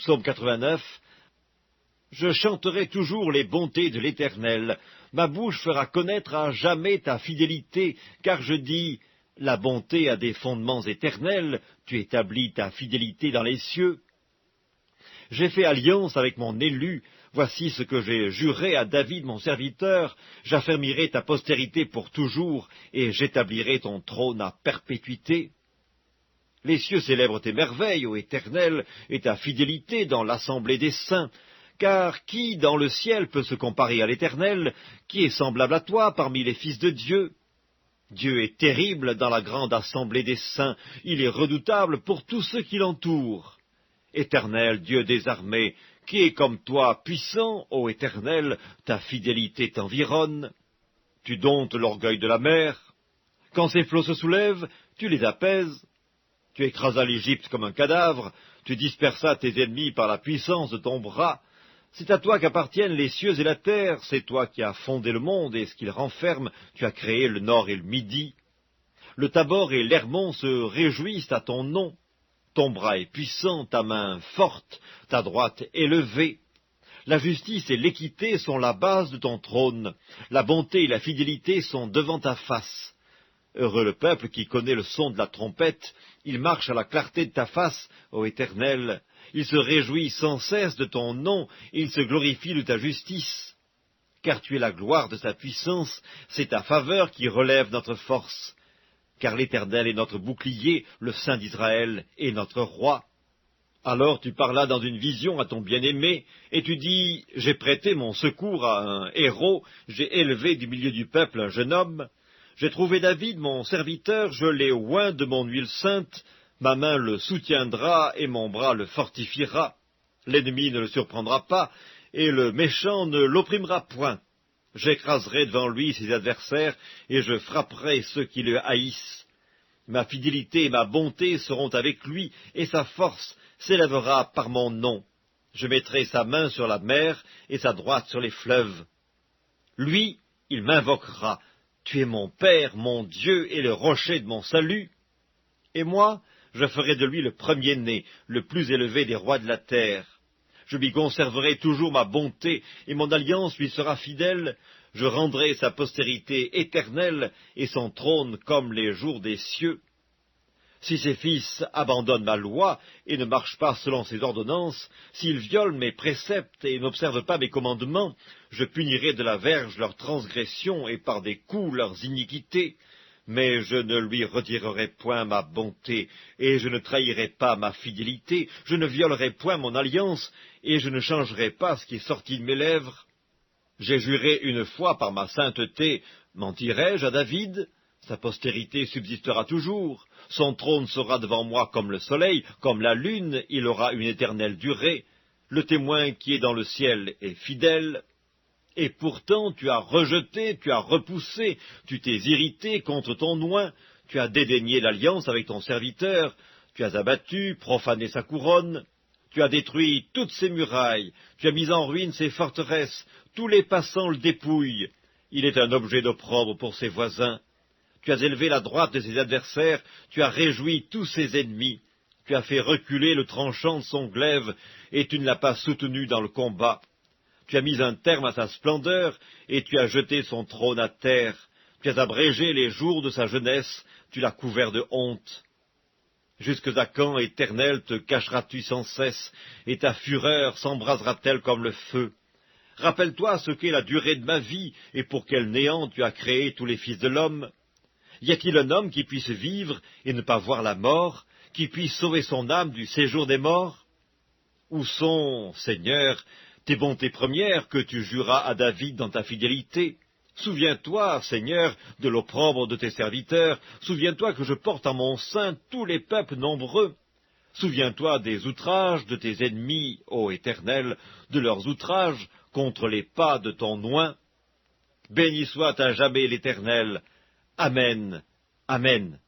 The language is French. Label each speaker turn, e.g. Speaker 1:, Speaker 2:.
Speaker 1: Psaume 89. Je chanterai toujours les bontés de l'Éternel. Ma bouche fera connaître à jamais ta fidélité, car je dis, la bonté a des fondements éternels, tu établis ta fidélité dans les cieux. J'ai fait alliance avec mon élu, voici ce que j'ai juré à David mon serviteur, j'affermirai ta postérité pour toujours, et j'établirai ton trône à perpétuité. Les cieux célèbrent tes merveilles, ô Éternel, et ta fidélité dans l'assemblée des saints. Car qui dans le ciel peut se comparer à l'Éternel, qui est semblable à toi parmi les fils de Dieu? Dieu est terrible dans la grande assemblée des saints, il est redoutable pour tous ceux qui l'entourent. Éternel, Dieu des armées, qui est comme toi, puissant, ô Éternel, ta fidélité t'environne. Tu domptes l'orgueil de la mer. Quand ses flots se soulèvent, tu les apaises. Tu écrasas l'Égypte comme un cadavre, tu dispersas tes ennemis par la puissance de ton bras. C'est à toi qu'appartiennent les cieux et la terre, c'est toi qui as fondé le monde et ce qu'il renferme, tu as créé le nord et le midi. Le Tabor et l'Hermon se réjouissent à ton nom. Ton bras est puissant, ta main forte, ta droite élevée. La justice et l'équité sont la base de ton trône, la bonté et la fidélité sont devant ta face. Heureux le peuple qui connaît le son de la trompette, il marche à la clarté de ta face, ô Éternel. Il se réjouit sans cesse de ton nom, il se glorifie de ta justice. Car tu es la gloire de sa puissance, c'est ta faveur qui relève notre force. Car l'Éternel est notre bouclier, le Saint d'Israël est notre roi. Alors tu parlas dans une vision à ton bien-aimé, et tu dis, j'ai prêté mon secours à un héros, j'ai élevé du milieu du peuple un jeune homme. J'ai trouvé David, mon serviteur, je l'ai oint de mon huile sainte, ma main le soutiendra et mon bras le fortifiera. L'ennemi ne le surprendra pas, et le méchant ne l'opprimera point. J'écraserai devant lui ses adversaires, et je frapperai ceux qui le haïssent. Ma fidélité et ma bonté seront avec lui, et sa force s'élèvera par mon nom. Je mettrai sa main sur la mer, et sa droite sur les fleuves. Lui, il m'invoquera. Tu es mon Père, mon Dieu et le rocher de mon salut. Et moi, je ferai de lui le premier-né, le plus élevé des rois de la terre. Je lui conserverai toujours ma bonté, et mon alliance lui sera fidèle. Je rendrai sa postérité éternelle, et son trône comme les jours des cieux. Si ses fils abandonnent ma loi, et ne marchent pas selon ses ordonnances, s'ils violent mes préceptes et n'observent pas mes commandements, je punirai de la verge leurs transgressions et par des coups leurs iniquités. Mais je ne lui retirerai point ma bonté, et je ne trahirai pas ma fidélité, je ne violerai point mon alliance, et je ne changerai pas ce qui est sorti de mes lèvres. J'ai juré une fois par ma sainteté, mentirai-je à David? Sa postérité subsistera toujours, son trône sera devant moi comme le soleil, comme la lune, il aura une éternelle durée. Le témoin qui est dans le ciel est fidèle. Et pourtant tu as rejeté, tu as repoussé, tu t'es irrité contre ton oint, tu as dédaigné l'alliance avec ton serviteur, tu as abattu, profané sa couronne, tu as détruit toutes ses murailles, tu as mis en ruine ses forteresses, tous les passants le dépouillent, il est un objet d'opprobre pour ses voisins. Tu as élevé la droite de ses adversaires, tu as réjoui tous ses ennemis, tu as fait reculer le tranchant de son glaive, et tu ne l'as pas soutenu dans le combat. Tu as mis un terme à sa splendeur, et tu as jeté son trône à terre. Tu as abrégé les jours de sa jeunesse, tu l'as couvert de honte. Jusque à quand, Éternel, te cacheras-tu sans cesse, et ta fureur s'embrasera-t-elle comme le feu? Rappelle-toi ce qu'est la durée de ma vie, et pour quel néant tu as créé tous les fils de l'homme. Y a-t-il un homme qui puisse vivre et ne pas voir la mort, qui puisse sauver son âme du séjour des morts? Où sont, Seigneur, tes bontés premières que tu juras à David dans ta fidélité? Souviens-toi, Seigneur, de l'opprobre de tes serviteurs, souviens-toi que je porte en mon sein tous les peuples nombreux. Souviens-toi des outrages de tes ennemis, ô Éternel, de leurs outrages contre les pas de ton oint. Béni soit à jamais l'Éternel. Amen. Amen.